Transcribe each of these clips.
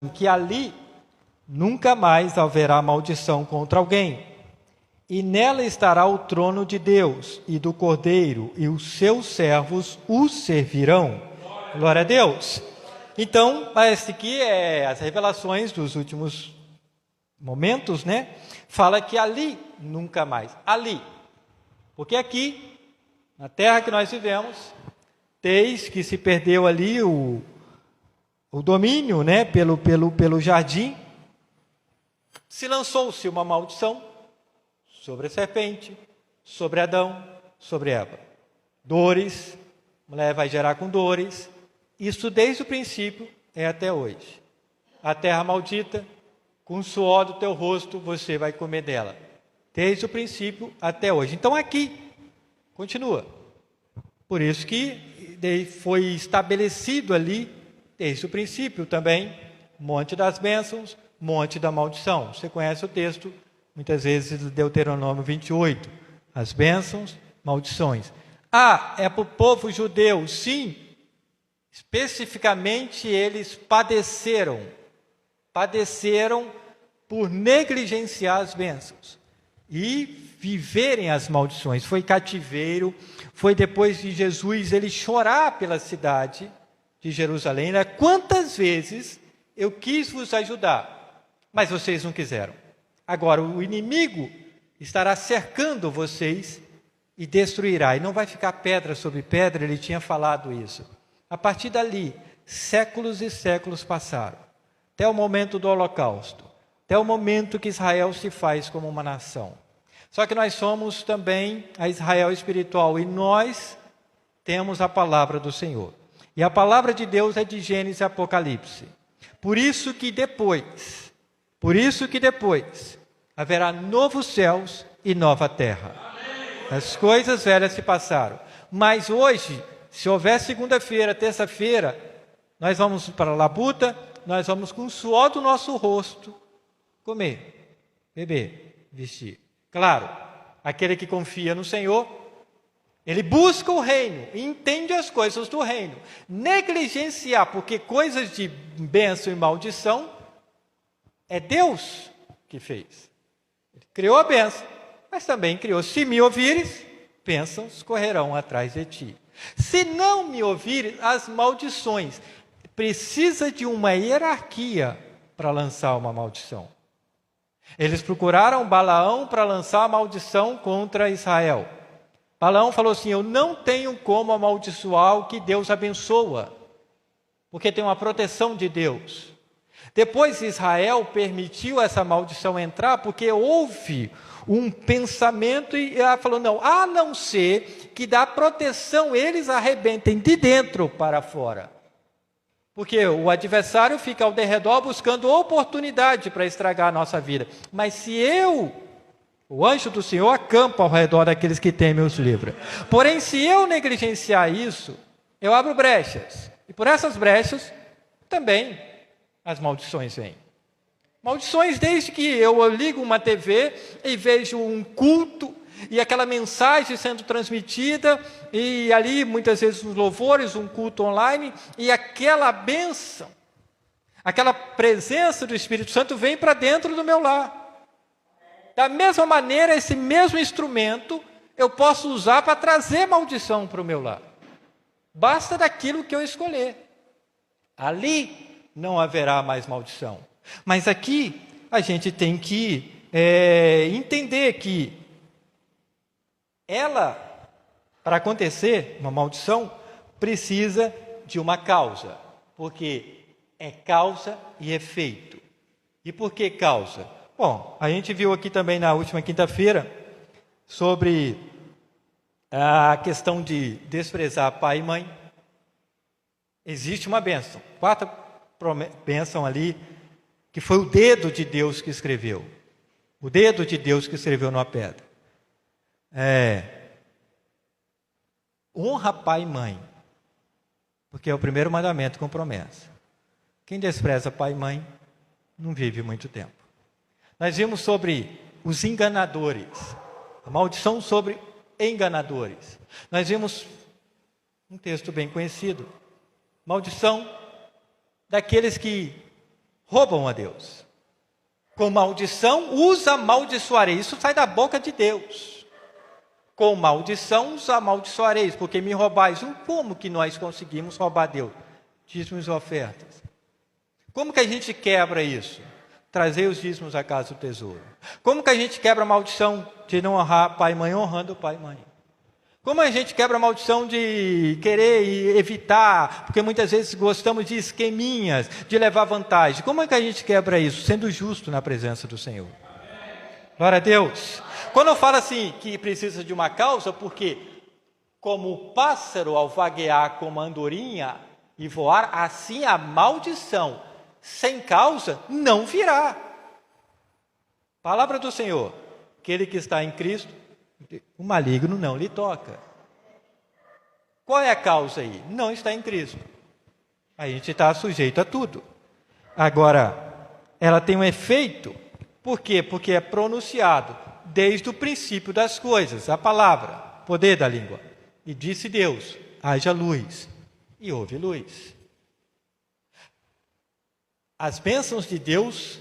que ali nunca mais haverá maldição contra alguém, e nela estará o trono de Deus e do Cordeiro, e os seus servos o servirão. Glória a Deus. Então, parece que as revelações dos últimos momentos, né? Fala que ali nunca mais. Ali. Porque aqui, na terra que nós vivemos, desde que se perdeu ali o domínio, né? Pelo jardim, se lançou-se uma maldição sobre a serpente, sobre Adão, sobre Eva. Dores, mulher vai gerar com dores. Isso desde o princípio é até hoje. A terra maldita, com o suor do teu rosto, você vai comer dela. Desde o princípio até hoje. Então aqui, continua. Por isso que foi estabelecido ali, desde o princípio também, monte das bênçãos, monte da maldição. Você conhece o texto, muitas vezes, de Deuteronômio 28. As bênçãos, maldições. É para o povo judeu, sim. Especificamente, eles padeceram por negligenciar as bênçãos e viverem as maldições. Foi cativeiro, foi depois de Jesus ele chorar pela cidade de Jerusalém. Quantas vezes eu quis vos ajudar, mas vocês não quiseram. Agora o inimigo estará cercando vocês e destruirá. E não vai ficar pedra sobre pedra, ele tinha falado isso. A partir dali, séculos e séculos passaram, até o momento do Holocausto, até o momento que Israel se faz como uma nação. Só que nós somos também a Israel espiritual e nós temos a palavra do Senhor. E a palavra de Deus é de Gênesis e Apocalipse. Por isso que depois haverá novos céus e nova terra. As coisas velhas se passaram. Mas hoje, se houver segunda-feira, terça-feira, nós vamos para a labuta, nós vamos com o suor do nosso rosto comer, beber, vestir. Claro, aquele que confia no Senhor, ele busca o reino, entende as coisas do reino. Negligenciar, porque coisas de bênção e maldição, é Deus que fez. Ele criou a bênção, mas também criou, se me ouvires, bênçãos correrão atrás de ti. Se não me ouvires, as maldições. Precisa de uma hierarquia para lançar uma maldição. Eles procuraram Balaão para lançar a maldição contra Israel. Balaão falou assim: eu não tenho como amaldiçoar o que Deus abençoa, porque tem uma proteção de Deus. Depois Israel permitiu essa maldição entrar, porque houve um pensamento e ela falou: não, a não ser que da proteção eles arrebentem de dentro para fora. Porque o adversário fica ao derredor buscando oportunidade para estragar a nossa vida. Mas se o anjo do Senhor acampa ao redor daqueles que temem os livra. Porém, se eu negligenciar isso, eu abro brechas. E por essas brechas, também as maldições vêm. Maldições desde que eu ligo uma TV e vejo um culto e aquela mensagem sendo transmitida e ali muitas vezes os louvores, um culto online e aquela bênção, aquela presença do Espírito Santo vem para dentro do meu lar. Da mesma maneira, esse mesmo instrumento eu posso usar para trazer maldição para o meu lar. Basta daquilo que eu escolher. Ali não haverá mais maldição. Mas aqui a gente tem que entender que para acontecer uma maldição, precisa de uma causa. Porque é causa e efeito. E por que causa? Bom, a gente viu aqui também na última quinta-feira sobre a questão de desprezar pai e mãe. Existe uma bênção. 4 bênçãos ali, que foi o dedo de Deus que escreveu. O dedo de Deus que escreveu numa pedra. Honra pai e mãe, porque é o primeiro mandamento com promessa. Quem despreza pai e mãe não vive muito tempo. Nós vimos sobre os enganadores, a maldição sobre enganadores. Nós vimos um texto bem conhecido, maldição daqueles que roubam a Deus. Com maldição os amaldiçoarei. Isso sai da boca de Deus. Com maldição os amaldiçoareis, porque me roubais. Como que nós conseguimos roubar Deus? Dízimos e ofertas. Como que a gente quebra isso? Trazer os dízimos à casa do tesouro. Como que a gente quebra a maldição de não honrar pai e mãe, honrando pai e mãe? Como a gente quebra a maldição de querer evitar, porque muitas vezes gostamos de esqueminhas, de levar vantagem. Como é que a gente quebra isso? Sendo justo na presença do Senhor. Glória a Deus. Quando eu falo assim, que precisa de uma causa, porque como o pássaro ao vaguear como a andorinha e voar, assim a maldição sem causa não virá. Palavra do Senhor, aquele que está em Cristo, o maligno não lhe toca. Qual é a causa aí? Não está em Cristo. A gente está sujeito a tudo. Agora, ela tem um efeito. Por quê? Porque é pronunciado desde o princípio das coisas. A palavra, poder da língua. E disse Deus, haja luz. E houve luz. As bênçãos de Deus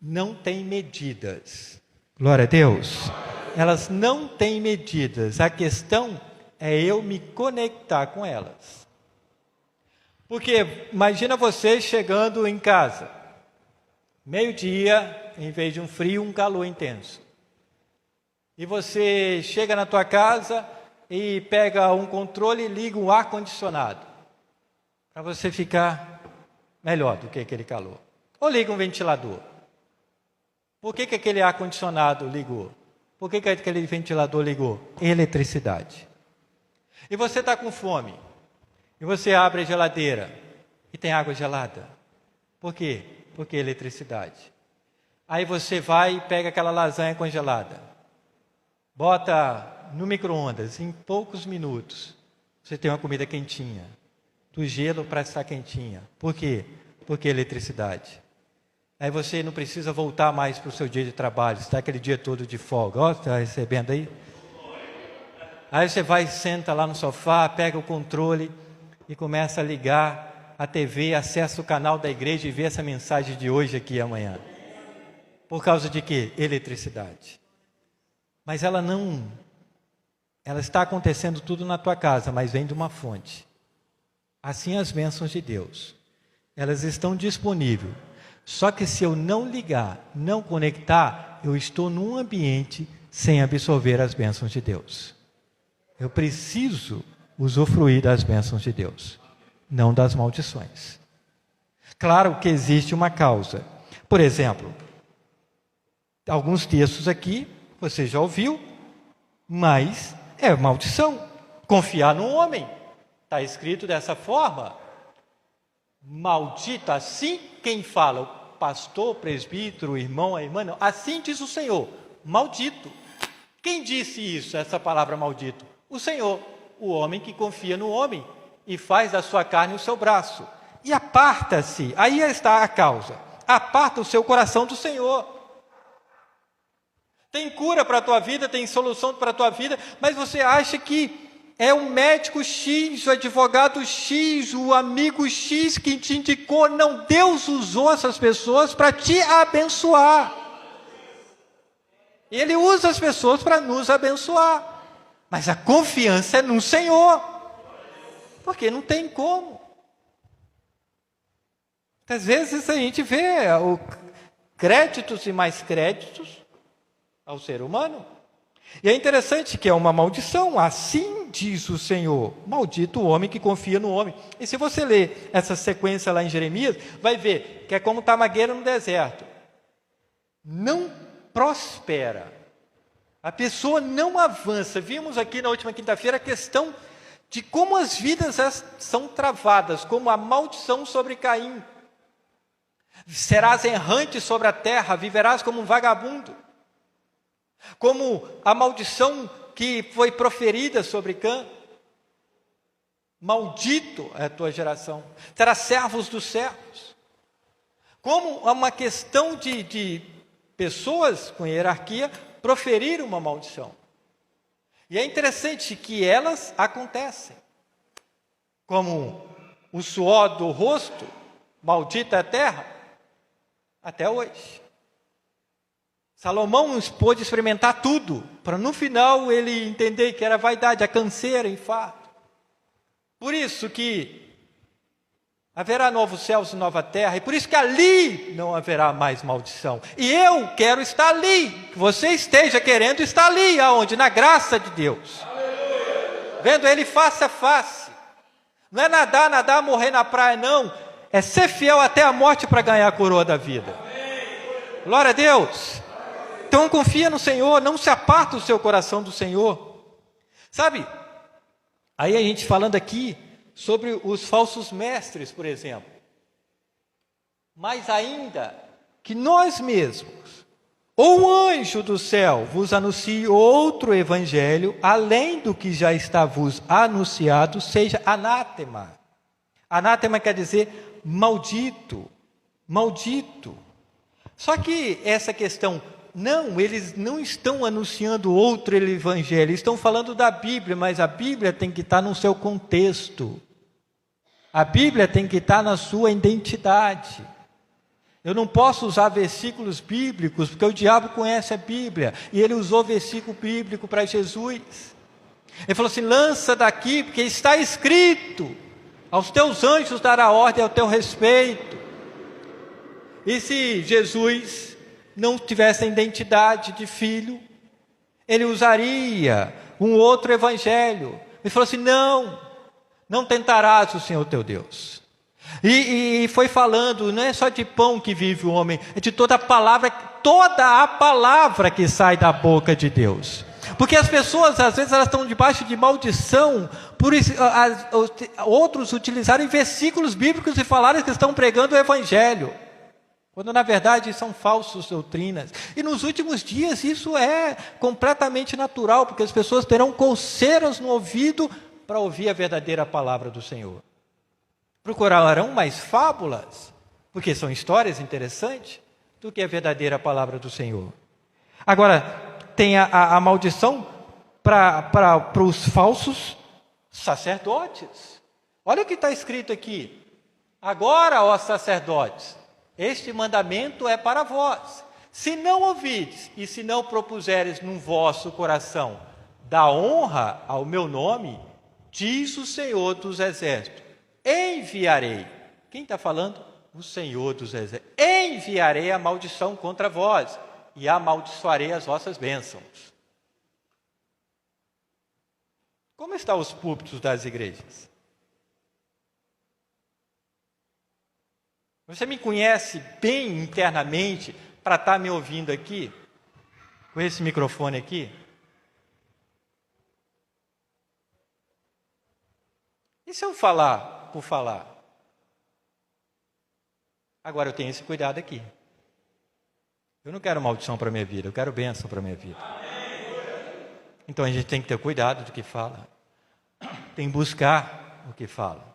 não têm medidas. Glória a Deus. Elas não têm medidas. A questão é eu me conectar com elas. Porque imagina você chegando em casa, meio-dia, em vez de um frio, um calor intenso. E você chega na tua casa e pega um controle e liga um ar-condicionado, para você ficar melhor do que aquele calor. Ou liga um ventilador. Por que aquele ar-condicionado ligou? Por que aquele ventilador ligou? Eletricidade. E você está com fome. E você abre a geladeira e tem água gelada. Por quê? Porque eletricidade. Aí você vai e pega aquela lasanha congelada. Bota no micro-ondas. Em poucos minutos, você tem uma comida quentinha. Do gelo para estar quentinha. Por quê? Porque eletricidade. Aí você não precisa voltar mais para o seu dia de trabalho, está aquele dia todo de folga. Ó, está recebendo aí? Aí você vai, senta lá no sofá, pega o controle e começa a ligar a TV, acessa o canal da igreja e vê essa mensagem de hoje aqui amanhã. Por causa de quê? Eletricidade. Mas ela está acontecendo tudo na tua casa, mas vem de uma fonte. Assim as bênçãos de Deus. Elas estão disponíveis. Só que se eu não ligar, não conectar, eu estou num ambiente sem absorver as bênçãos de Deus. Eu preciso usufruir das bênçãos de Deus, não das maldições. Claro que existe uma causa. Por exemplo, alguns textos aqui, você já ouviu, mas é maldição. Confiar no homem. Está escrito dessa forma. Maldito, assim quem fala, o pastor, o presbítero, o irmão, a irmã, não. Assim diz o Senhor, maldito. Quem disse isso, essa palavra maldito? O Senhor, o homem que confia no homem e faz da sua carne o seu braço. E aparta-se, aí está a causa, aparta o seu coração do Senhor. Tem cura para a tua vida, tem solução para a tua vida, mas você acha que é o médico X, o advogado X, o amigo X que te indicou. Não, Deus usou essas pessoas para te abençoar. Ele usa as pessoas para nos abençoar. Mas a confiança é no Senhor. Porque não tem como. Às vezes a gente vê créditos e mais créditos ao ser humano. E é interessante que é uma maldição, assim diz o Senhor, maldito o homem que confia no homem. E se você ler essa sequência lá em Jeremias, vai ver que é como tamagueira no deserto. Não prospera. A pessoa não avança. Vimos aqui na última quinta-feira a questão de como as vidas são travadas, como a maldição sobre Caim. Serás errante sobre a terra, viverás como um vagabundo. Como a maldição que foi proferida sobre Cã. Maldito é a tua geração, terás servos dos servos. Como uma questão de pessoas com hierarquia proferir uma maldição. E é interessante que elas acontecem. Como o suor do rosto, maldita é a terra. até hoje. Salomão pôde experimentar tudo, para no final ele entender que era vaidade, a canseira, enfado. Por isso que haverá novos céus e nova terra, e por isso que ali não haverá mais maldição. E eu quero estar ali, que você esteja querendo estar ali, aonde? Na graça de Deus. Aleluia. Vendo Ele face a face. Não é nadar, morrer na praia, não. É ser fiel até a morte para ganhar a coroa da vida. Amém. Glória a Deus. Então confia no Senhor, não se aparta o seu coração do Senhor. Sabe, aí a gente falando aqui sobre os falsos mestres, por exemplo. Mas ainda que nós mesmos, ou um anjo do céu vos anuncie outro evangelho, além do que já está vos anunciado, seja anátema. Anátema quer dizer maldito, maldito. Só que essa questão, não, eles não estão anunciando outro evangelho, estão falando da Bíblia, mas a Bíblia tem que estar no seu contexto. A Bíblia tem que estar na sua identidade. Eu não posso usar versículos bíblicos, porque o diabo conhece a Bíblia, e ele usou versículo bíblico para Jesus. Ele falou assim, lança daqui, porque está escrito, aos teus anjos dará ordem ao teu respeito. E se Jesus não tivesse a identidade de filho, ele usaria um outro evangelho. Ele falou assim, não tentarás o Senhor teu Deus. E foi falando, não é só de pão que vive o homem, é de toda a palavra que sai da boca de Deus. Porque as pessoas, às vezes, elas estão debaixo de maldição, por isso, outros utilizarem versículos bíblicos e falarem que estão pregando o evangelho, quando na verdade são falsas doutrinas. E nos últimos dias isso é completamente natural, porque as pessoas terão coceiras no ouvido para ouvir a verdadeira palavra do Senhor. Procurarão mais fábulas, porque são histórias interessantes, do que a verdadeira palavra do Senhor. Agora, tem a maldição para os falsos sacerdotes. Olha o que está escrito aqui. Agora, ó sacerdotes, este mandamento é para vós. Se não ouvides e se não propuseres no vosso coração da honra ao meu nome, diz o Senhor dos Exércitos, enviarei. Quem está falando? O Senhor dos Exércitos. Enviarei a maldição contra vós e amaldiçoarei as vossas bênçãos. Como estão os púlpitos das igrejas? Você me conhece bem internamente para estar me ouvindo aqui, com esse microfone aqui? E se eu falar por falar? Agora eu tenho esse cuidado aqui. Eu não quero maldição para a minha vida, eu quero bênção para a minha vida. Então a gente tem que ter cuidado do que fala. Tem que buscar o que fala.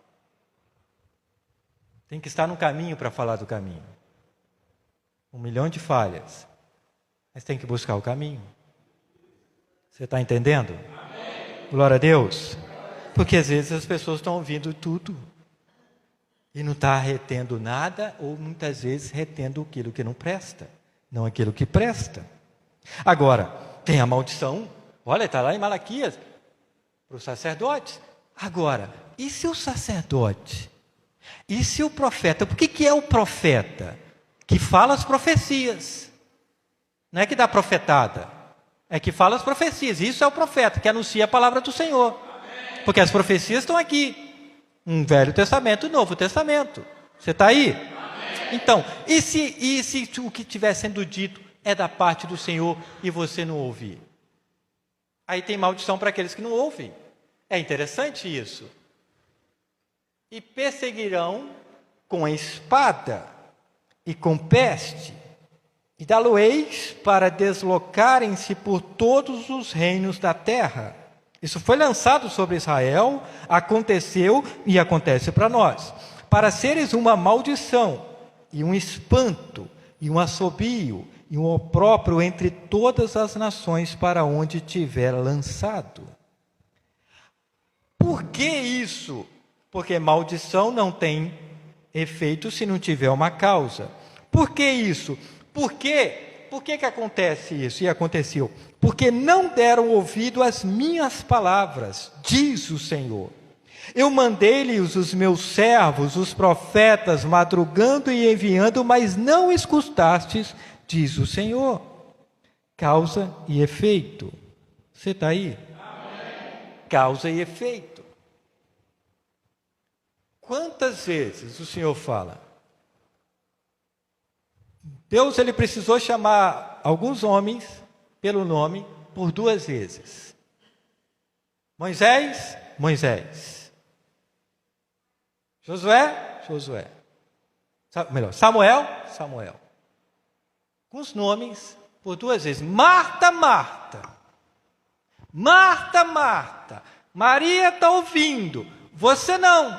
Tem que estar no caminho para falar do caminho. 1 milhão de falhas, mas tem que buscar o caminho. Você está entendendo? Amém. Glória a Deus. Porque às vezes as pessoas estão ouvindo tudo e não está retendo nada, ou muitas vezes retendo aquilo que não presta, não aquilo que presta. Agora, tem a maldição, olha, está lá em Malaquias, para os sacerdotes. Agora, e se o sacerdote, e se o profeta, por que é o profeta? Que fala as profecias, não é que dá profetada, é que fala as profecias, isso é o profeta, que anuncia a palavra do Senhor, porque as profecias estão aqui, um Velho Testamento e um Novo Testamento, você está aí? Então, e se o que estiver sendo dito é da parte do Senhor e você não ouvir? Aí tem maldição para aqueles que não ouvem. É interessante isso. E perseguirão com a espada e com peste, e dá-lo-eis para deslocarem-se por todos os reinos da terra. Isso foi lançado sobre Israel, aconteceu e acontece para nós. Para seres uma maldição, e um espanto, e um assobio, e um opróbrio entre todas as nações para onde tiver lançado. Por que isso? Porque maldição não tem efeito se não tiver uma causa. Por que isso? Por que acontece isso? E aconteceu. Porque não deram ouvido às minhas palavras, diz o Senhor. Eu mandei-lhes os meus servos, os profetas, madrugando e enviando, mas não escutastes, diz o Senhor. Causa e efeito. Você está aí? Amém. Causa e efeito. Quantas vezes o Senhor fala? Deus, ele precisou chamar alguns homens pelo nome por 2 vezes. Moisés, Moisés. Josué, Josué. Melhor, Samuel, Samuel. Com os nomes por 2 vezes. Marta, Marta. Marta, Marta. Maria está ouvindo. Você não.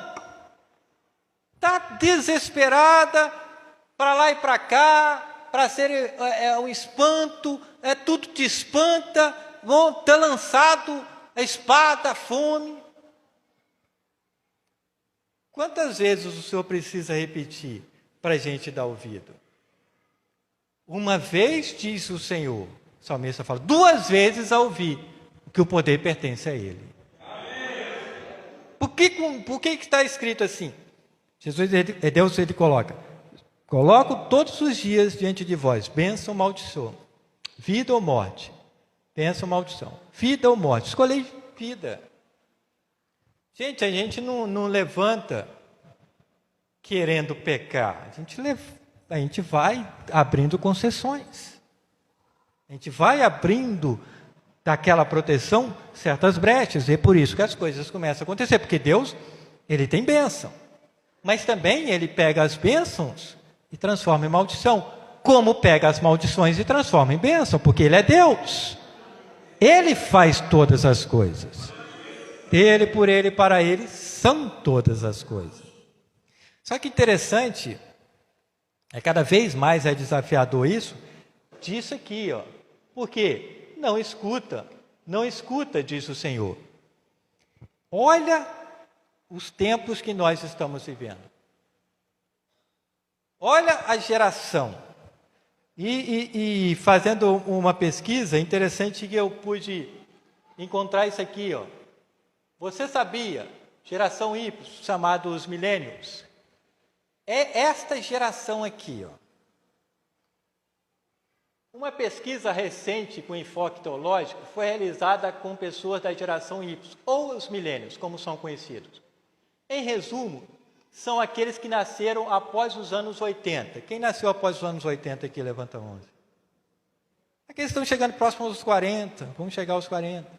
Está desesperada, para lá e para cá, para ser um espanto, tudo te espanta, vão ter lançado a espada, a fome. Quantas vezes o Senhor precisa repetir para a gente dar ouvido? Uma vez, diz o Senhor, o salmista fala, 2 vezes a ouvir, que o poder pertence a Ele. Por que está escrito assim? Jesus, Deus, ele coloco todos os dias diante de vós, bênção ou maldição, vida ou morte, bênção ou maldição, vida ou morte, escolhi vida. Gente, a gente não levanta querendo pecar, a gente vai abrindo concessões, a gente vai abrindo daquela proteção certas brechas, e é por isso que as coisas começam a acontecer, porque Deus, ele tem bênção, mas também ele pega as bênçãos e transforma em maldição, como pega as maldições e transforma em bênção, porque ele é Deus, ele faz todas as coisas. Dele, por ele, para ele, são todas as coisas. Só que interessante, cada vez mais é desafiador isso, disso aqui, ó. Por quê? Não escuta, diz o Senhor. Olha os tempos que nós estamos vivendo. Olha a geração. E fazendo uma pesquisa, interessante que eu pude encontrar isso aqui, ó. Você sabia, geração Y, chamados millennials, é esta geração aqui, ó. Uma pesquisa recente com enfoque teológico foi realizada com pessoas da geração Y, ou os millennials, como são conhecidos. Em resumo, são aqueles que nasceram após os anos 80. Quem nasceu após os anos 80 aqui, levanta a mão. Aqueles estão chegando próximos aos 40, vamos chegar aos 40.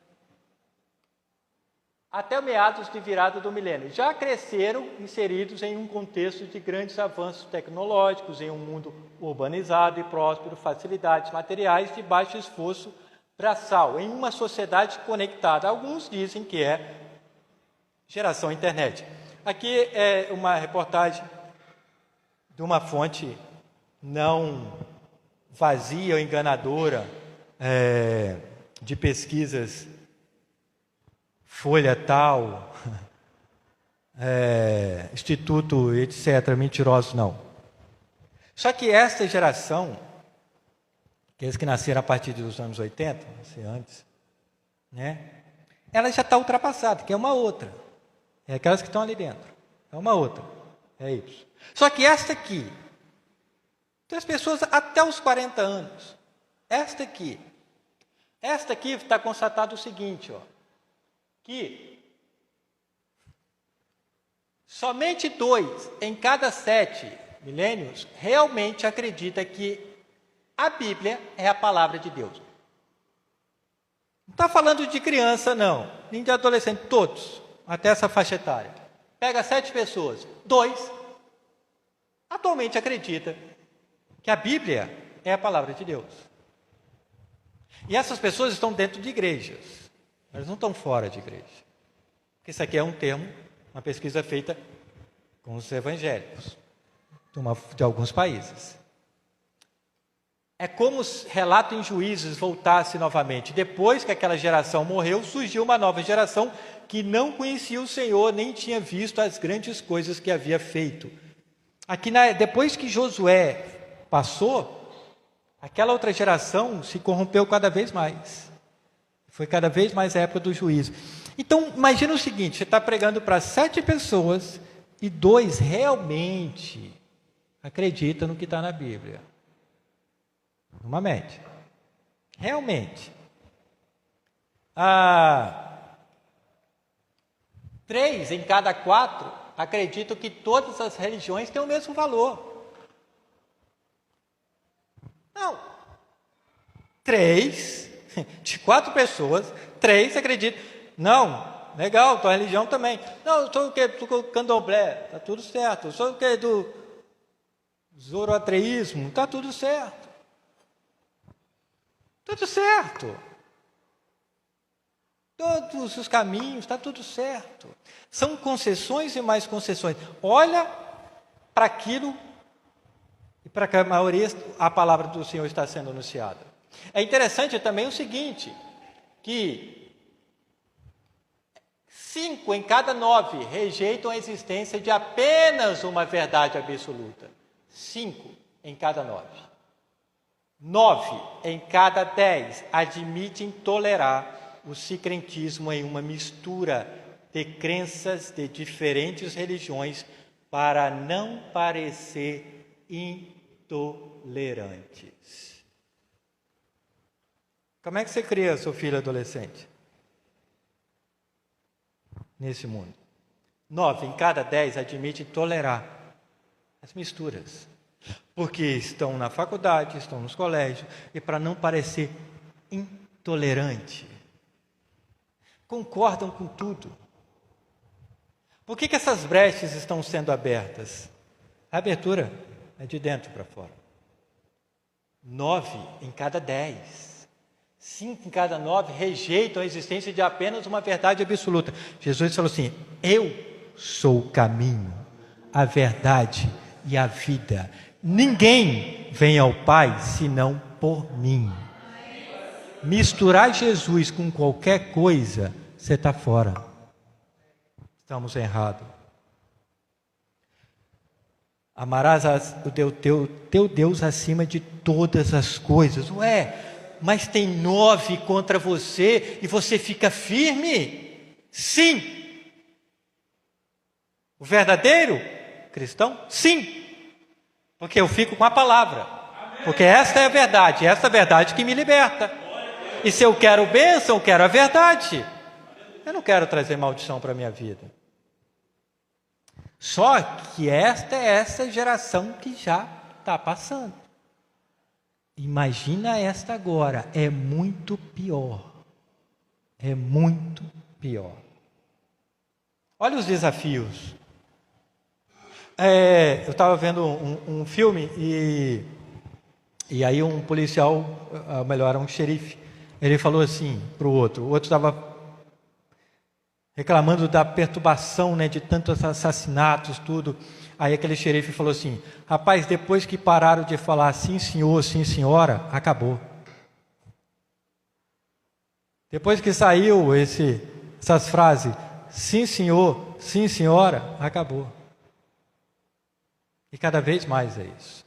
Até meados de virada do milênio, já cresceram inseridos em um contexto de grandes avanços tecnológicos, em um mundo urbanizado e próspero, facilidades materiais de baixo esforço braçal, em uma sociedade conectada. Alguns dizem que é geração internet. Aqui é uma reportagem de uma fonte não vazia ou enganadora de pesquisas Folha tal, Instituto, etc., mentirosos, não. Só que esta geração, aqueles que nasceram a partir dos anos 80, antes, né, ela já está ultrapassada, que é uma outra. É aquelas que estão ali dentro. É uma outra. É isso. Só que esta aqui, tem as pessoas até os 40 anos. Esta aqui está constatado o seguinte, ó, que somente 2 em cada 7 milênios realmente acredita que a Bíblia é a palavra de Deus. Não está falando de criança, não, nem de adolescente, todos, até essa faixa etária. Pega 7 pessoas, 2 atualmente acreditam que a Bíblia é a palavra de Deus. E essas pessoas estão dentro de igrejas. Eles não estão fora de igreja. Porque isso aqui é um termo, uma pesquisa feita com os evangélicos de alguns países. É como se relato em Juízes voltasse novamente. Depois que aquela geração morreu, surgiu uma nova geração que não conhecia o Senhor, nem tinha visto as grandes coisas que havia feito. Aqui, depois que Josué passou, aquela outra geração se corrompeu cada vez mais. Foi cada vez mais a época do juízo. Então, imagina o seguinte, você está pregando para 7 pessoas e 2 realmente acreditam no que está na Bíblia. Uma média. Realmente. 3 em cada 4 acreditam que todas as religiões têm o mesmo valor. Não. 3, de 4 pessoas, 3 acreditam. Não, legal, tua religião também. Não, eu sou o quê? Do candomblé, está tudo certo. Eu sou o quê? Do zoroastrismo, está tudo certo. Tudo certo. Todos os caminhos, está tudo certo. São concessões e mais concessões. Olha para aquilo e para que a maioria a palavra do Senhor está sendo anunciada. É interessante também o seguinte, que 5 em cada 9 rejeitam a existência de apenas uma verdade absoluta. 5 em cada 9. 9 em cada 10 admitem tolerar o sincretismo em uma mistura de crenças de diferentes religiões para não parecer intolerantes. Como é que você cria seu filho adolescente nesse mundo? 9 em cada 10 admitem tolerar as misturas, porque estão na faculdade, estão nos colégios, e para não parecer intolerante, concordam com tudo. Por que essas brechas estão sendo abertas? A abertura é de dentro para fora. 9 em cada 10. 5 em cada 9 rejeitam a existência de apenas uma verdade absoluta. Jesus falou assim: eu sou o caminho, a verdade e a vida. Ninguém vem ao Pai senão por mim. Misturar Jesus com qualquer coisa, você está fora. Estamos errados. Amarás o teu Deus acima de todas as coisas. Ué, mas tem 9 contra você e você fica firme? Sim. O verdadeiro cristão? Sim. Porque eu fico com a palavra. Porque esta é a verdade, esta é a verdade que me liberta. E se eu quero bênção, eu quero a verdade. Eu não quero trazer maldição para a minha vida. Só que esta é essa geração que já está passando. Imagina esta agora, é muito pior. É muito pior. Olha os desafios. Eu estava vendo um filme e aí um policial, melhor, um xerife, ele falou assim para o outro estava reclamando da perturbação, né, de tantos assassinatos, tudo. Aí aquele xerife falou assim: rapaz, depois que pararam de falar sim senhor, sim senhora, acabou. Depois que saiu essas frases, sim senhor, sim senhora, acabou. E cada vez mais é isso.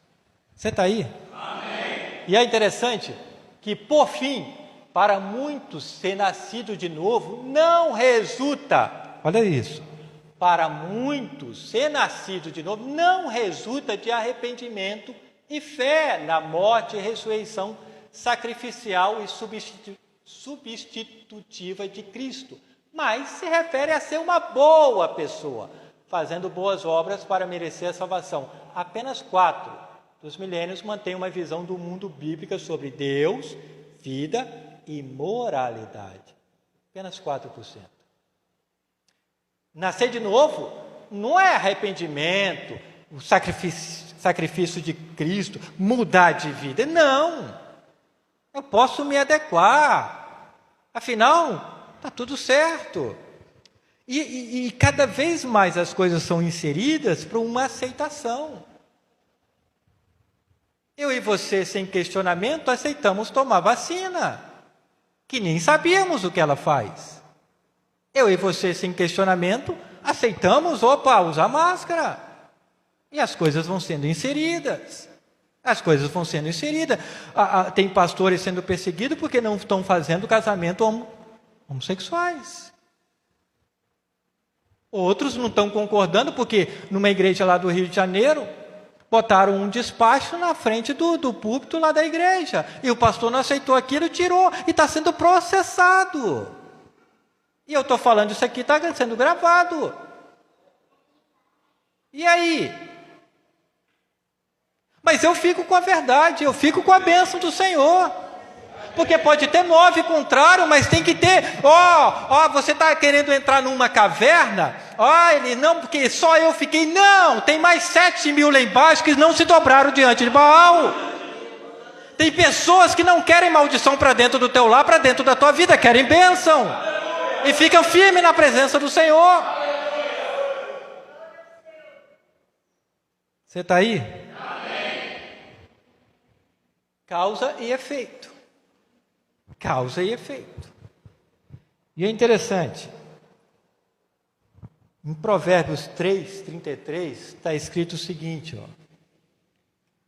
Você está aí? Amém. E é interessante que, por fim, para muitos ser nascido de novo não resulta, olha isso, para muitos ser nascido de novo não resulta de arrependimento e fé na morte e ressurreição sacrificial e substitutiva de Cristo, mas se refere a ser uma boa pessoa, fazendo boas obras para merecer a salvação. Apenas 4 dos milênios mantêm uma visão do mundo bíblica sobre Deus, vida e moralidade. Apenas 4%. Nascer de novo não é arrependimento, o sacrifício de Cristo, mudar de vida. Não. Eu posso me adequar. Afinal, está tudo certo. E cada vez mais as coisas são inseridas para uma aceitação. Eu e você, sem questionamento, aceitamos tomar vacina, que nem sabíamos o que ela faz. Eu e você, sem questionamento, aceitamos, usar máscara. E as coisas vão sendo inseridas. As coisas vão sendo inseridas. Tem pastores sendo perseguidos porque não estão fazendo casamento homossexuais. Outros não estão concordando porque numa igreja lá do Rio de Janeiro, botaram um despacho na frente do púlpito lá da igreja. E o pastor não aceitou aquilo, tirou. E está sendo processado. E eu estou falando isso aqui, está sendo gravado. E aí? Mas eu fico com a verdade, eu fico com a bênção do Senhor. Porque pode ter 9 contrários, mas tem que ter. Você está querendo entrar numa caverna? Ele não, porque só eu fiquei. Não, tem mais 7.000 lá embaixo que não se dobraram diante de Baal. Tem pessoas que não querem maldição para dentro do teu lar, para dentro da tua vida, querem bênção. E ficam firmes na presença do Senhor. Você está aí? Causa e efeito. Causa e efeito. E é interessante. Em Provérbios 3:33 está escrito o seguinte: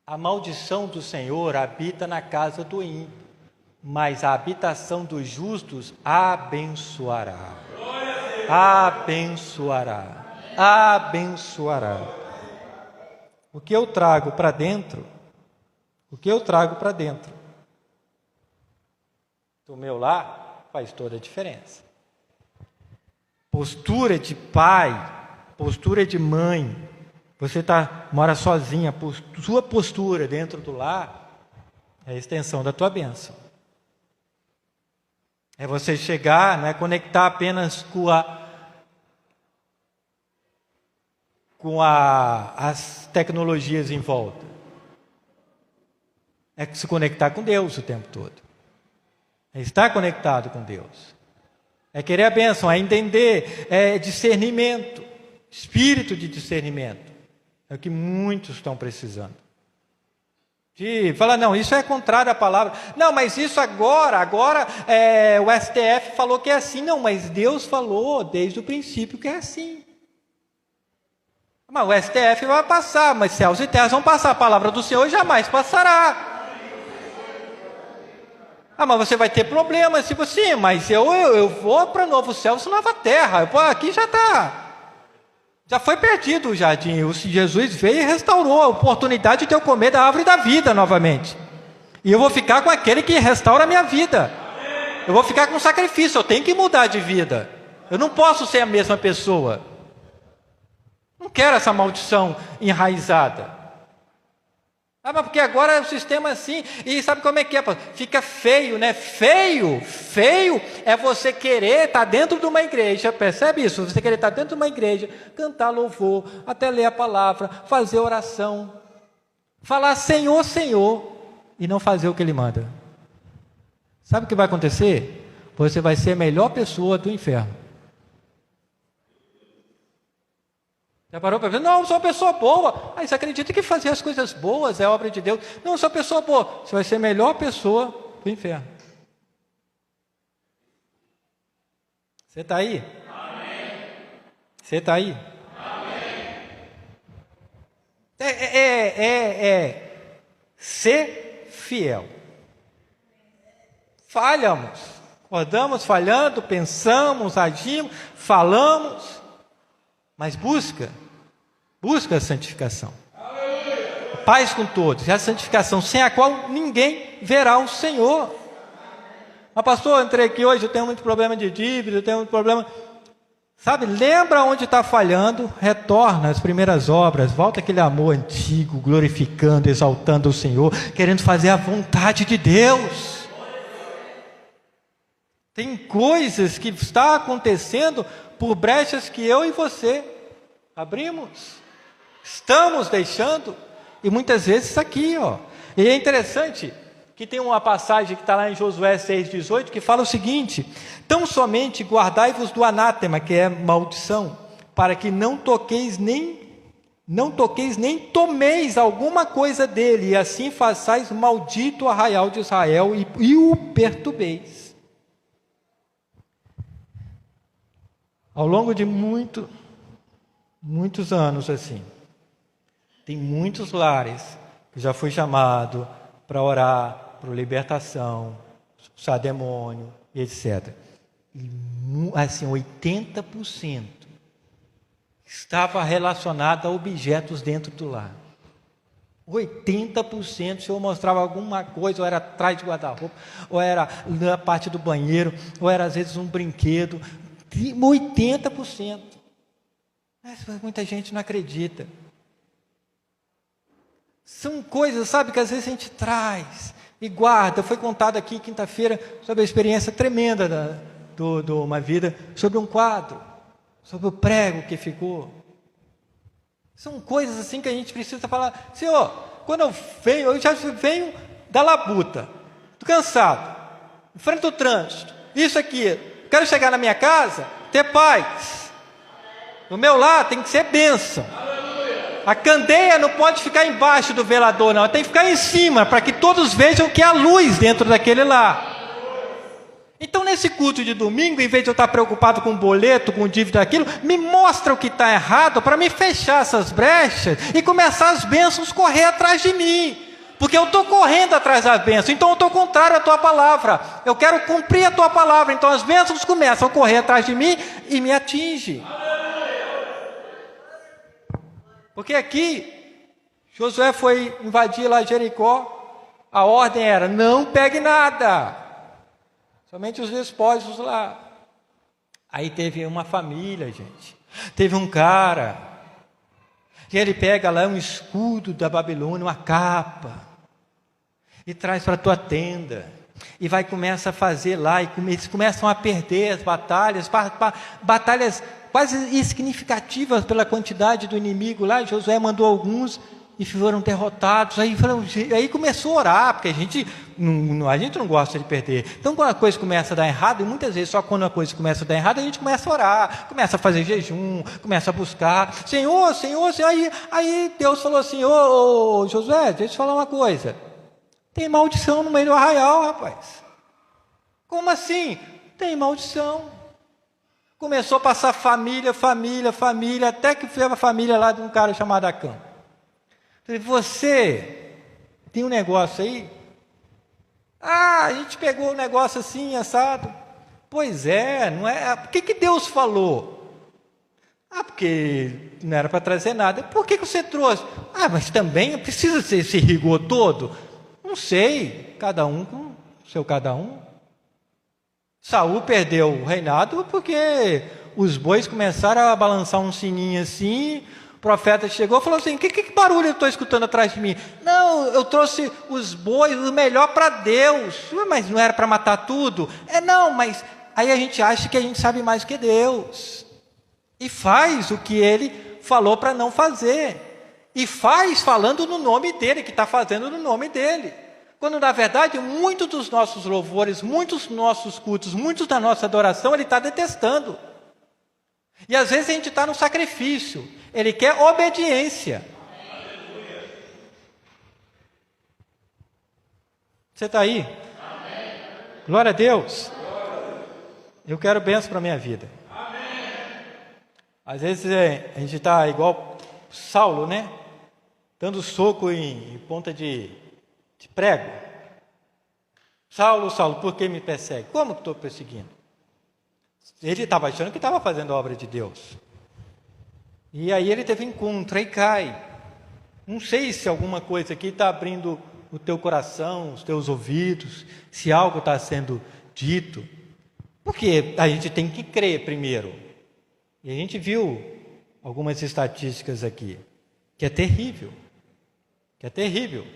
a maldição do Senhor habita na casa do ímpio, mas a habitação dos justos abençoará. Abençoará. Abençoará. O que eu trago para dentro? O que eu trago para dentro do meu lar faz toda a diferença. Postura de pai, postura de mãe. Você mora sozinha, sua postura dentro do lar é a extensão da tua bênção. É você chegar, não é conectar apenas com as tecnologias em volta. É se conectar com Deus o tempo todo. É estar conectado com Deus. É querer a bênção, é entender, é discernimento, espírito de discernimento. É o que muitos estão precisando. De falar, não, isso é contrário à palavra. Não, mas isso agora o STF falou que é assim. Não, mas Deus falou desde o princípio que é assim. Mas o STF vai passar, mas céus e terras vão passar. A palavra do Senhor jamais passará. Mas você vai ter problemas. Tipo assim, mas eu vou para novo céu e nova terra. Aqui já está. Já foi perdido o jardim. Jesus veio e restaurou a oportunidade de eu comer da árvore da vida novamente. E eu vou ficar com aquele que restaura a minha vida. Eu vou ficar com sacrifício. Eu tenho que mudar de vida. Eu não posso ser a mesma pessoa. Não quero essa maldição enraizada. Mas porque agora o sistema é assim. E sabe como é que é? Fica feio, né? Feio é você querer estar dentro de uma igreja. Percebe isso? Você querer estar dentro de uma igreja, cantar louvor, até ler a palavra, fazer oração, falar Senhor, Senhor, e não fazer o que Ele manda. Sabe o que vai acontecer? Você vai ser a melhor pessoa do inferno. Já parou para ver? Não, eu sou uma pessoa boa. Você acredita que fazer as coisas boas é obra de Deus? Não, eu sou uma pessoa boa. Você vai ser a melhor pessoa do inferno. Você está aí? Amém. Você está aí? Amém. Ser fiel. Falhamos. Acordamos falhando, pensamos, agimos, falamos. Mas busca a santificação. Paz com todos, e a santificação sem a qual ninguém verá o Senhor. Mas pastor, eu entrei aqui hoje, eu tenho muito problema de dívida, eu tenho muito problema. Sabe, lembra onde está falhando, retorna às primeiras obras, volta aquele amor antigo, glorificando, exaltando o Senhor, querendo fazer a vontade de Deus. Tem coisas que estão acontecendo por brechas que eu e você abrimos. Estamos deixando, e muitas vezes aqui, E é interessante que tem uma passagem que está lá em Josué 6,18, que fala o seguinte: tão somente guardai-vos do anátema, que é maldição, para que não toqueis nem tomeis alguma coisa dele, e assim façais maldito o arraial de Israel e o perturbeis. Ao longo de muitos anos assim, tem muitos lares Já fui chamado para orar por libertação, expulsar demônio e etc. E assim, 80% estava relacionado a objetos dentro do lar. 80% o Senhor mostrava alguma coisa, ou era atrás de guarda-roupa, ou era na parte do banheiro, ou era às vezes um brinquedo. 80%. Mas muita gente não acredita. São coisas, sabe, que às vezes a gente traz e guarda. Foi contado aqui quinta-feira sobre a experiência tremenda de uma vida, sobre um quadro, sobre o prego que ficou. São coisas assim que a gente precisa falar: Senhor, quando eu já venho da labuta, estou cansado, enfrento o trânsito, isso aqui, quero chegar na minha casa, ter paz. No meu lar tem que ser bênção. A candeia não pode ficar embaixo do velador, não, ela tem que ficar em cima, para que todos vejam que há luz dentro daquele lar. Então, nesse culto de domingo, em vez de eu estar preocupado com boleto, com dívida, aquilo, me mostra o que está errado, para me fechar essas brechas e começar as bênçãos correr atrás de mim. Porque eu estou correndo atrás das bênçãos, então eu estou contrário à tua palavra. Eu quero cumprir a tua palavra, então as bênçãos começam a correr atrás de mim e me atingem. Porque aqui, Josué foi invadir lá Jericó, a ordem era: não pegue nada, somente os despojos lá. Aí teve uma família, gente, teve um cara, que ele pega lá um escudo da Babilônia, uma capa, e traz para a tua tenda, e começa a fazer lá, e eles começam a perder as batalhas, batalhas quase insignificativas pela quantidade do inimigo lá. Josué mandou alguns e foram derrotados. Aí começou a orar, porque a gente não gosta de perder. Então, quando a coisa começa a dar errado, e muitas vezes só quando a coisa começa a dar errado, a gente começa a orar, começa a fazer jejum, começa a buscar: Senhor, Senhor, Senhor. Aí Deus falou assim: ô Josué, deixa eu te falar uma coisa, tem maldição no meio do arraial, rapaz. Como assim? Tem maldição. Começou a passar família, até que foi a família lá de um cara chamado Acã. Falei: você tem um negócio aí? A gente pegou um negócio assim, assado. Pois é, não é? Por que Deus falou? Porque não era para trazer nada. Por que você trouxe? Mas também precisa ser esse rigor todo? Não sei, cada um com o seu cada um. Saul perdeu o reinado porque os bois começaram a balançar um sininho assim. O profeta chegou e falou assim: que barulho eu estou escutando atrás de mim? Não, eu trouxe os bois, o melhor para Deus. Mas não era para matar tudo? Não, mas aí a gente acha que a gente sabe mais que Deus. E faz o que ele falou para não fazer. E faz falando no nome dele, que está fazendo no nome dele. Quando, na verdade, muitos dos nossos louvores, muitos dos nossos cultos, muitos da nossa adoração, ele está detestando. E às vezes a gente está no sacrifício. Ele quer obediência. Você está aí? Amém. Glória a Deus. Eu quero bênção para a minha vida. Amém. Às vezes a gente está igual Saulo, né? Dando soco em ponta de prego. Saulo, Saulo, por que me persegue? Como que estou perseguindo? Ele estava achando que estava fazendo a obra de Deus. E aí ele teve encontro, aí cai. Não sei se alguma coisa aqui está abrindo o teu coração, os teus ouvidos, se algo está sendo dito. Porque a gente tem que crer primeiro. E a gente viu algumas estatísticas aqui, que é terrível. Que é terrível.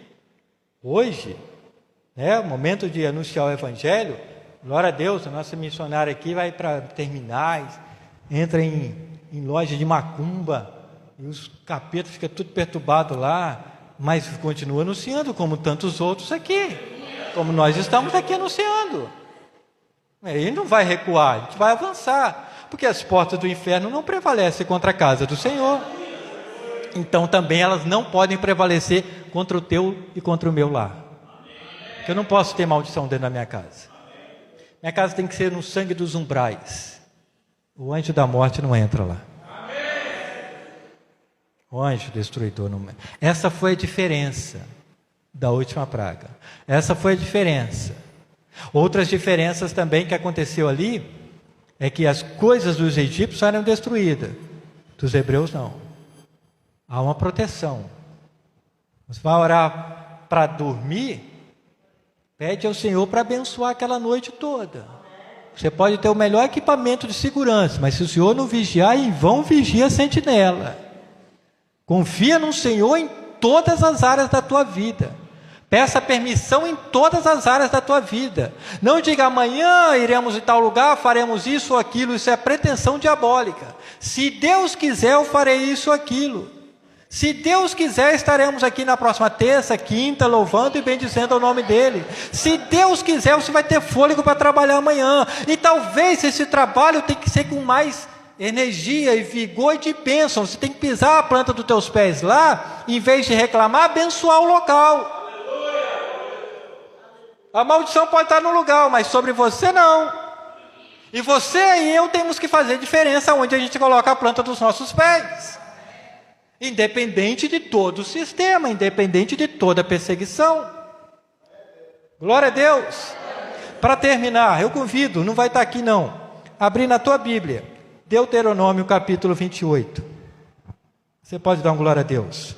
Hoje, o momento de anunciar o Evangelho, glória a Deus, a nossa missionária aqui vai para terminais, entra em loja de macumba, e os capetas ficam tudo perturbados lá, mas continua anunciando, como tantos outros aqui, como nós estamos aqui anunciando. Ele não vai recuar, a gente vai avançar, porque as portas do inferno não prevalecem contra a casa do Senhor. Então também elas não podem prevalecer contra o teu e contra o meu lar. Porque eu não posso ter maldição dentro da minha casa. Minha casa tem que ser no sangue dos umbrais. O anjo da morte não entra lá. O anjo destruidor não entra. Essa foi a diferença. da última praga. Essa foi a diferença. Outras diferenças também que aconteceu ali é que as coisas dos egípcios eram destruídas, dos hebreus não. Há uma proteção. Você vai orar para dormir, pede ao Senhor para abençoar aquela noite toda. Você pode ter o melhor equipamento de segurança, mas se o Senhor não vigiar, em vão vigia a sentinela. Confia no Senhor em todas as áreas da tua vida. Peça permissão em todas as áreas da tua vida. Não diga amanhã iremos em tal lugar, faremos isso ou aquilo. Isso é pretensão diabólica. Se Deus quiser, eu farei isso ou aquilo. Se Deus quiser, estaremos aqui na próxima terça, quinta, louvando e bendizendo o nome dEle. Se Deus quiser, você vai ter fôlego para trabalhar amanhã. E talvez esse trabalho tenha que ser com mais energia e vigor e de bênção. Você tem que pisar a planta dos teus pés lá, em vez de reclamar, abençoar o local. A maldição pode estar no lugar, mas sobre você não. E você e eu temos que fazer diferença onde a gente coloca a planta dos nossos pés. Independente de todo o sistema, independente de toda a perseguição. Glória a Deus. Para terminar, eu convido, não vai estar aqui não, abrir na tua Bíblia, Deuteronômio capítulo 28. Você pode dar um glória a Deus?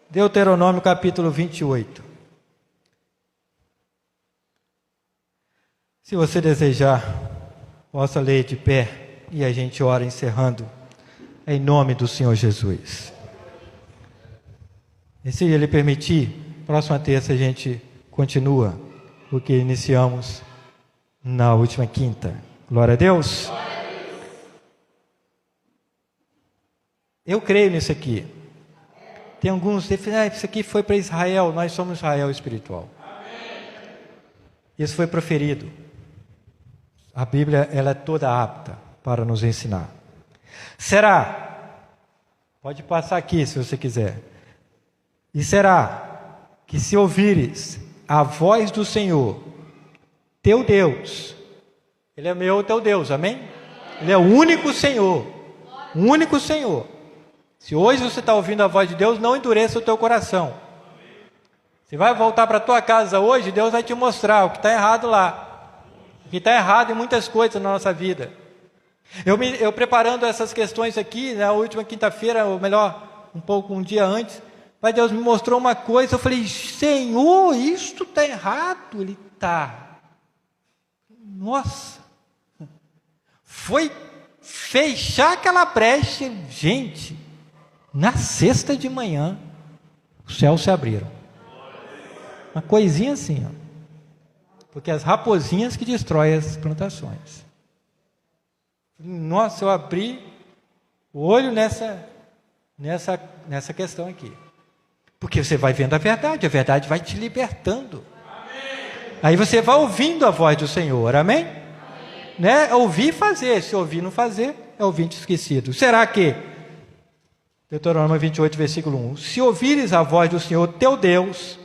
Deuteronômio capítulo 28. Se você desejar, possa ler de pé e a gente ora encerrando. Em nome do Senhor Jesus. E se Ele permitir, próxima terça a gente continua, porque iniciamos na última quinta. Glória a Deus. Eu creio nisso aqui. Tem alguns que dizem, isso aqui foi para Israel, nós somos Israel espiritual. Isso foi proferido. A Bíblia, ela é toda apta para nos ensinar. Será, pode passar aqui se você quiser, e será que se ouvires a voz do Senhor, teu Deus, Ele é meu, teu Deus, amém? Ele é o único Senhor, Se hoje você está ouvindo a voz de Deus, não endureça o teu coração. Você vai voltar para a tua casa hoje, Deus vai te mostrar o que está errado lá, o que está errado em muitas coisas na nossa vida. Eu preparando essas questões aqui, na última quinta-feira, ou melhor, um dia antes, Pai Deus me mostrou uma coisa, eu falei, Senhor, isto está errado. Ele está. Nossa. Foi fechar aquela brecha, gente, na sexta de manhã, os céus se abriram. Uma coisinha assim, ó. Porque as raposinhas que destroem as plantações. Nossa, eu abri o olho nessa questão aqui. Porque você vai vendo a verdade vai te libertando. Amém. Aí você vai ouvindo a voz do Senhor, amém? Né? Ouvir e fazer, se ouvir e não fazer, é ouvinte esquecido. Será que, Deuteronômio 28, versículo 1, se ouvires a voz do Senhor teu Deus,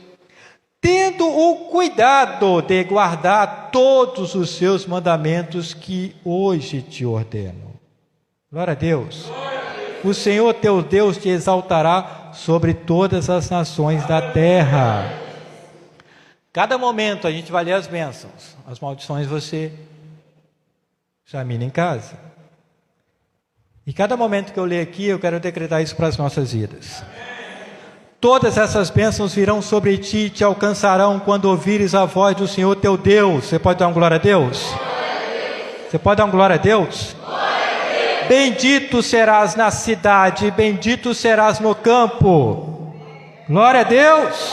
tendo o cuidado de guardar todos os seus mandamentos que hoje te ordeno. Glória a Deus. O Senhor teu Deus te exaltará sobre todas as nações da terra. Cada momento a gente vai ler as bênçãos. As maldições você examina em casa. E cada momento que eu ler aqui, eu quero decretar isso para as nossas vidas. Todas essas bênçãos virão sobre ti e te alcançarão quando ouvires a voz do Senhor teu Deus. Você pode dar um glória a Deus? Você pode dar um glória a Deus? Bendito serás na cidade, bendito serás no campo. Glória a Deus.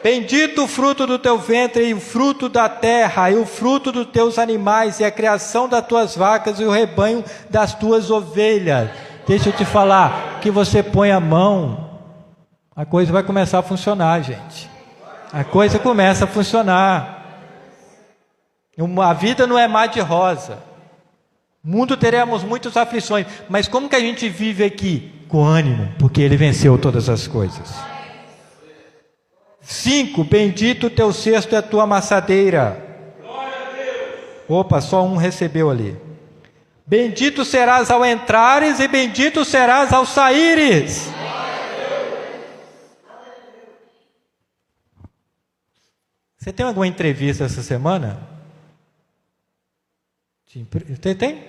Bendito o fruto do teu ventre e o fruto da terra, e o fruto dos teus animais, e a criação das tuas vacas e o rebanho das tuas ovelhas. Deixa eu te falar, que você põe a mão, a coisa vai começar a funcionar, gente. A coisa começa a funcionar. A vida não é mar de rosa. No mundo teremos muitas aflições. Mas como que a gente vive aqui? Com ânimo, porque Ele venceu todas as coisas. 5. Bendito o teu cesto e a tua amassadeira. Opa, só um recebeu ali. Bendito serás ao entrares e bendito serás ao saíres. Você tem alguma entrevista essa semana? Você tem?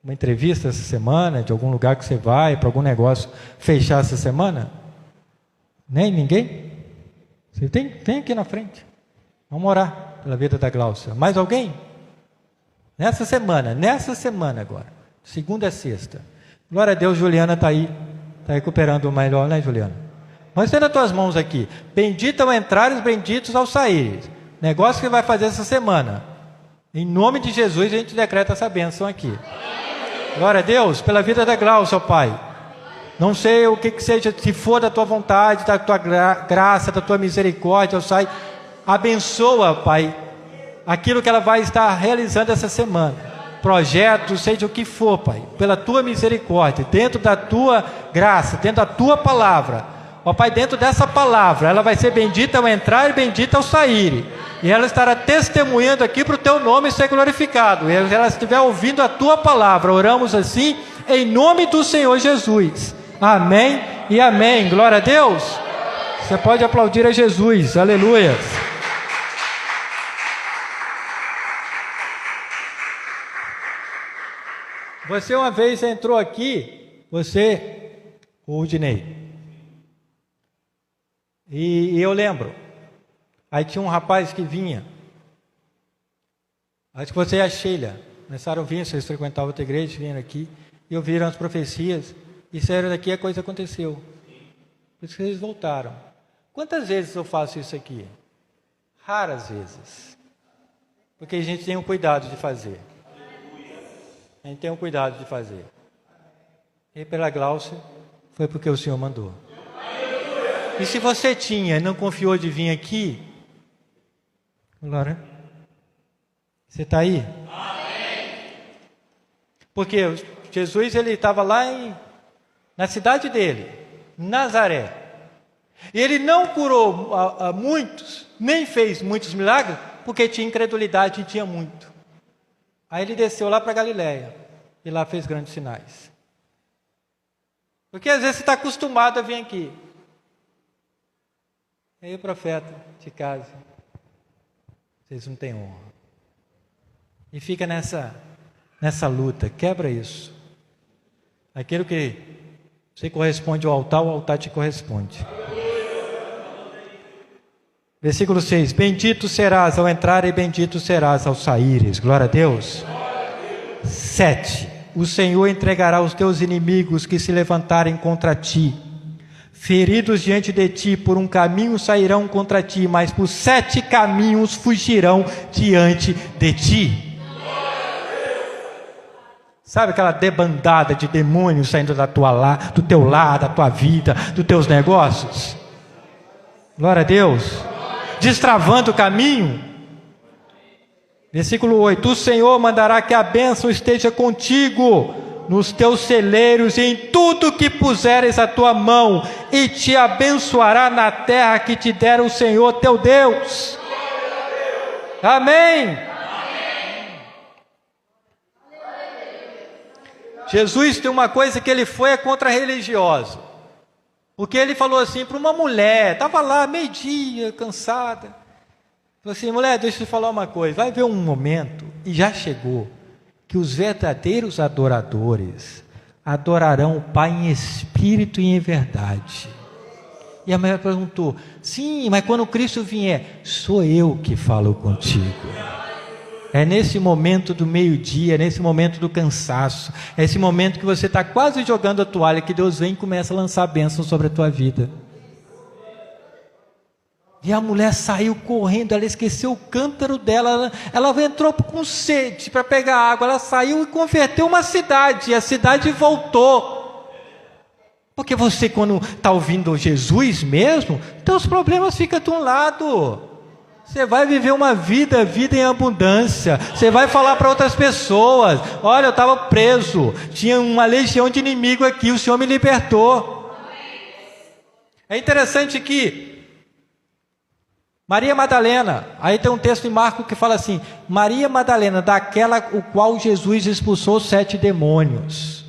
Uma entrevista essa semana, de algum lugar que você vai, para algum negócio fechar essa semana? Nem ninguém? Você tem? Vem aqui na frente. Vamos orar pela vida da Gláucia. Mais alguém? Nessa semana agora. Segunda a sexta. Glória a Deus, Juliana está aí. Está recuperando o melhor, né, Juliana? Mas tem nas tuas mãos aqui. Bendito ao entrar e benditos ao sair. Negócio que vai fazer essa semana. Em nome de Jesus, a gente decreta essa bênção aqui. Glória a Deus, pela vida da Gláucia, ó Pai. Não sei o que seja, se for da tua vontade, da tua graça, da tua misericórdia, ó Pai. Abençoa, Pai, aquilo que ela vai estar realizando essa semana. Projeto, seja o que for, Pai, pela tua misericórdia, dentro da tua graça, dentro da tua palavra. Ó Pai, dentro dessa palavra, ela vai ser bendita ao entrar e bendita ao sair. E ela estará testemunhando aqui para o teu nome ser glorificado. E ela estiver ouvindo a tua palavra. Oramos assim, em nome do Senhor Jesus. Amém e amém. Glória a Deus. Você pode aplaudir a Jesus. Aleluia. Você uma vez entrou aqui, o Udinei. E eu lembro. Aí tinha um rapaz que vinha. Acho que você e a Sheila começaram a vir, vocês frequentavam outra igreja, vieram aqui, e ouviram as profecias, e saíram daqui, a coisa aconteceu. Por isso que eles voltaram. Quantas vezes eu faço isso aqui? Raras vezes. Porque a gente tem um cuidado de fazer. A gente tem um cuidado de fazer. E pela Gláucia, foi porque o Senhor mandou. E se você tinha e não confiou de vir aqui, Glória, você está aí? Amém. Porque Jesus, ele estava lá na cidade dele, Nazaré. E ele não curou a muitos, nem fez muitos milagres, porque tinha incredulidade e tinha muito. Aí ele desceu lá para Galiléia e lá fez grandes sinais. Porque às vezes você está acostumado a vir aqui. Aí o profeta de casa, vocês não têm honra. E fica nessa luta, quebra isso. Aquilo que você corresponde ao altar, o altar te corresponde. Versículo 6: Bendito serás ao entrar e bendito serás ao saíres. Glória a Deus. 7: O Senhor entregará os teus inimigos que se levantarem contra ti. Feridos diante de ti, por um caminho sairão contra ti, mas por 7 caminhos fugirão diante de ti. Sabe aquela debandada de demônios saindo do teu lar, da tua vida, dos teus negócios? Glória a Deus. Destravando o caminho. Versículo 8: O Senhor mandará que a bênção esteja contigo nos teus celeiros e em tudo que puseres a tua mão, e te abençoará na terra que te dera o Senhor teu Deus. Amém. Jesus tem uma coisa que ele foi contra religioso, porque ele falou assim para uma mulher, estava lá meio-dia, cansada, falou assim: mulher, deixa eu te falar uma coisa, vai ver um momento, e já chegou, que os verdadeiros adoradores adorarão o Pai em espírito e em verdade. E a mulher perguntou: sim, mas quando Cristo vier, sou eu que falo contigo. É nesse momento do meio-dia, é nesse momento do cansaço, é esse momento que você está quase jogando a toalha, que Deus vem e começa a lançar bênçãos sobre a tua vida. E a mulher saiu correndo, ela esqueceu o cântaro dela, ela entrou com sede para pegar água, ela saiu e converteu uma cidade, e a cidade voltou. Porque você, quando está ouvindo Jesus mesmo, teus problemas ficam de um lado. Você vai viver uma vida em abundância. Você vai falar para outras pessoas: olha, eu estava preso, tinha uma legião de inimigo aqui, o Senhor me libertou. É interessante que Maria Madalena, aí tem um texto em Marcos que fala assim: Maria Madalena, daquela o qual Jesus expulsou 7 demônios.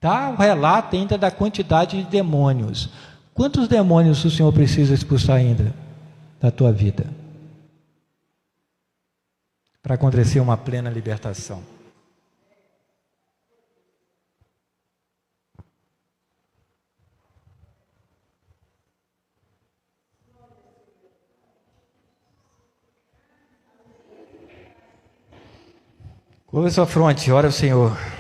Dá o relato ainda da quantidade de demônios. Quantos demônios o Senhor precisa expulsar ainda? da tua vida, para acontecer uma plena libertação. Curva sua fronte, ora ao Senhor.